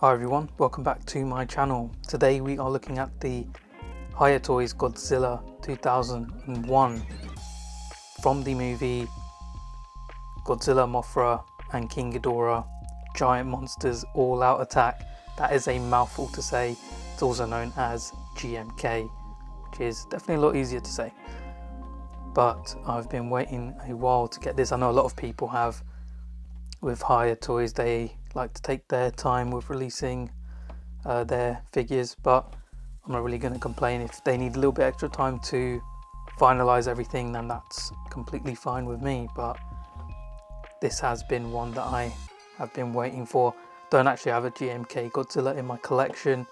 Hi everyone, welcome back to my channel. Today we are looking at the Hiya Toys Godzilla 2001 from the movie Godzilla, Mothra and King Ghidorah Giant Monsters All Out Attack. That is a mouthful to say. It's also known as GMK, which is definitely a lot easier to say. But I've been waiting a while to get this. I know a lot of people have. With Hiya Toys, they like to take their time with releasing their figures, but I'm not really going to complain. If they need a little bit extra time to finalize everything, then that's completely fine with me. But this has been one that I have been waiting for. Don't actually have a GMK Godzilla in my collection,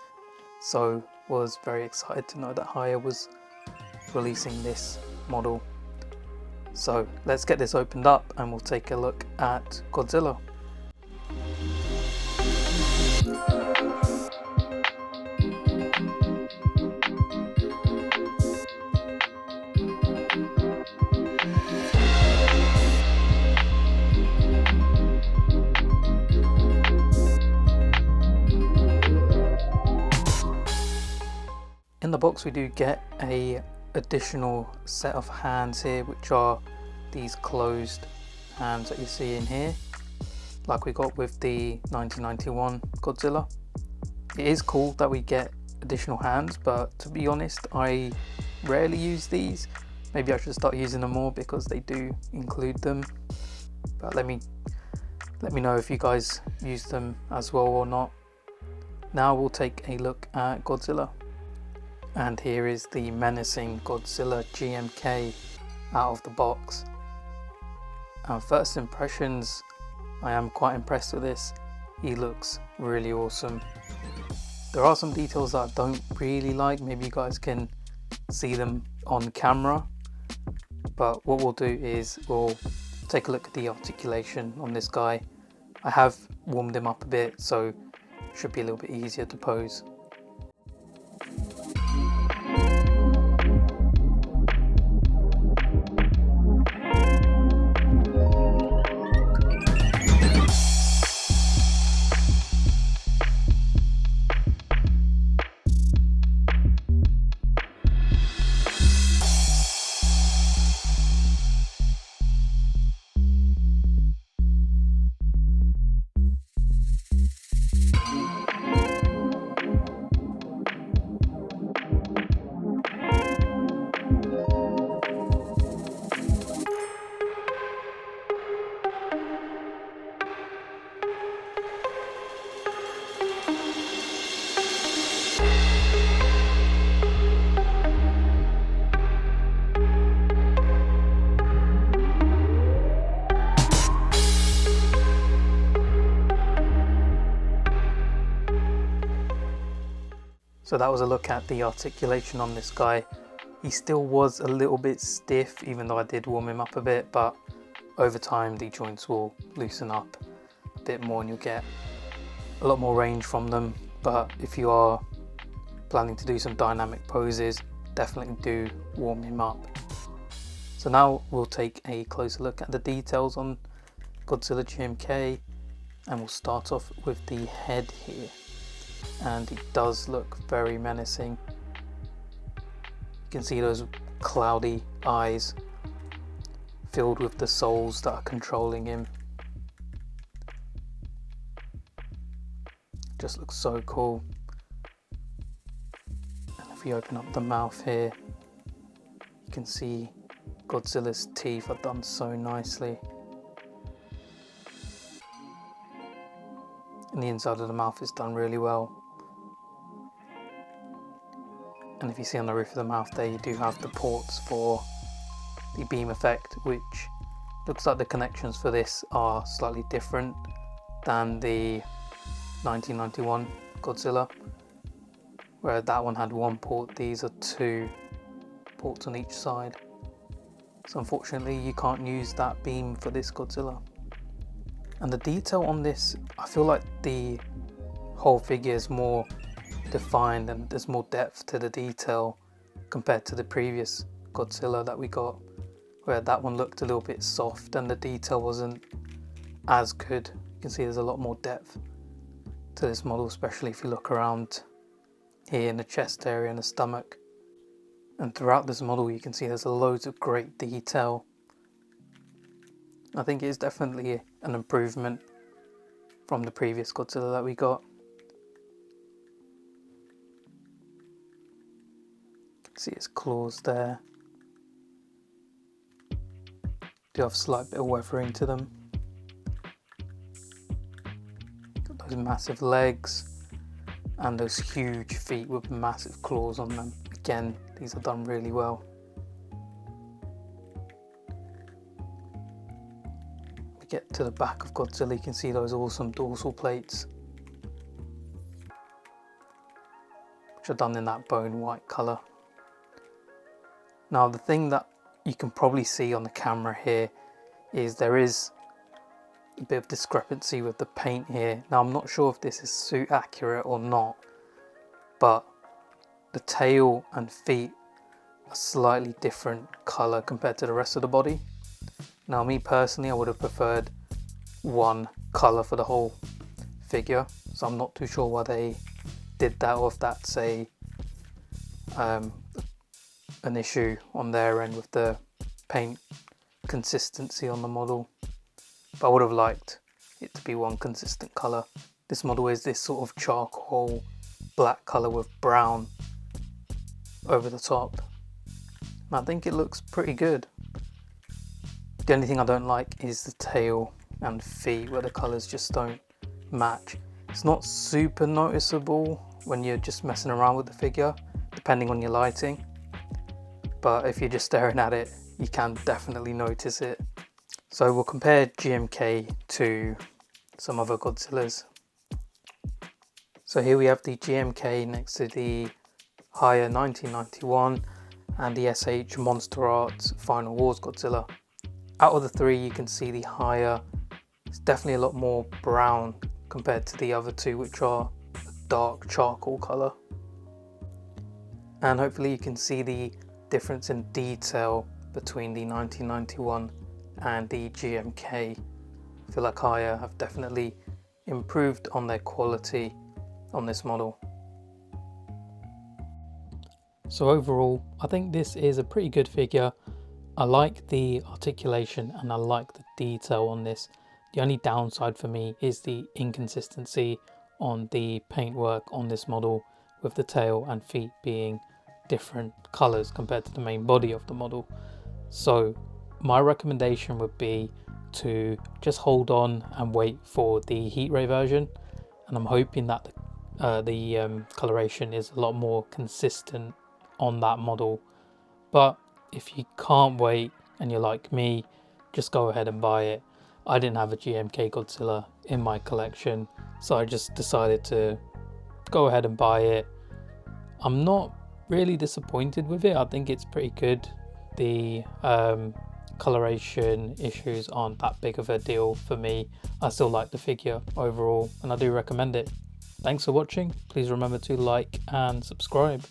so was very excited to know that Hiya was releasing this model. So let's get this opened up and we'll take a look at Godzilla. In the box we do get a additional set of hands here, which are these closed hands that you see in here, like we got with the 1991 Godzilla. It is cool that we get additional hands, but to be honest, I rarely use these. Maybe I should start using them more because they do include them. But let me know if you guys use them as well or not. Now we'll take a look at Godzilla. And here is the menacing Godzilla GMK out of the box. First impressions, I am quite impressed with this. He looks really awesome. There are some details that I don't really like. Maybe you guys can see them on camera. But what we'll do is we'll take a look at the articulation on this guy. I have warmed him up a bit, so it should be a little bit easier to pose. So that was a look at the articulation on this guy. He still was a little bit stiff, even though I did warm him up a bit, but over time the joints will loosen up a bit more and you'll get a lot more range from them. But if you are planning to do some dynamic poses, definitely do warm him up. So now we'll take a closer look at the details on Godzilla GMK, and we'll start off with the head here. And it does look very menacing. You can see those cloudy eyes filled with the souls that are controlling him. Just looks so cool. And if we open up the mouth here, you can see Godzilla's teeth are done so nicely. And the inside of the mouth is done really well. And if you see on the roof of the mouth there, you do have the ports for the beam effect, which looks like the connections for this are slightly different than the 1991 Godzilla, where that one had one port. These are two ports on each side. So unfortunately you can't use that beam for this Godzilla. And the detail on this, I feel like the whole figure is more defined and there's more depth to the detail compared to the previous Godzilla that we got, where that one looked a little bit soft and the detail wasn't as good. You can see there's a lot more depth to this model, especially if you look around here in the chest area and the stomach. And throughout this model you can see there's loads of great detail. I think it is definitely an improvement from the previous Godzilla that we got. You can see his claws there. Do have a slight bit of weathering to them. Got those massive legs and those huge feet with massive claws on them. Again, these are done really well. We get to the back of Godzilla, you can see those awesome dorsal plates, which are done in that bone white colour. Now the thing that you can probably see on the camera here is there is a bit of discrepancy with the paint here. Now I'm not sure if this is suit accurate or not, but the tail and feet are slightly different colour compared to the rest of the body. Now me personally, I would have preferred one colour for the whole figure, so I'm not too sure why they did that, or if that's an issue on their end with the paint consistency on the model. But I would have liked it to be one consistent colour. This model is this sort of charcoal black colour with brown over the top. And I think it looks pretty good. The only thing I don't like is the tail and feet, where the colours just don't match. It's not super noticeable when you're just messing around with the figure, depending on your lighting. But if you're just staring at it, you can definitely notice it. So we'll compare GMK to some other Godzillas. So here we have the GMK next to the Hiya 1991 and the SH Monster Arts Final Wars Godzilla. Out of the three, you can see the Hiya is definitely a lot more brown compared to the other two, which are a dark charcoal colour. And hopefully you can see the difference in detail between the 1991 and the GMK. I feel like Hiya have definitely improved on their quality on this model. So overall, I think this is a pretty good figure. I like the articulation and I like the detail on this. The only downside for me is the inconsistency on the paintwork on this model, with the tail and feet being different colours compared to the main body of the model. So my recommendation would be to just hold on and wait for the heat ray version, and I'm hoping that the coloration is a lot more consistent on that model. But if you can't wait and you're like me, just go ahead and buy it. I didn't have a GMK Godzilla in my collection, so I just decided to go ahead and buy it. I'm not really disappointed with it. I think it's pretty good. The coloration issues aren't that big of a deal for me. I still like the figure overall and I do recommend it. Thanks for watching. Please remember to like and subscribe.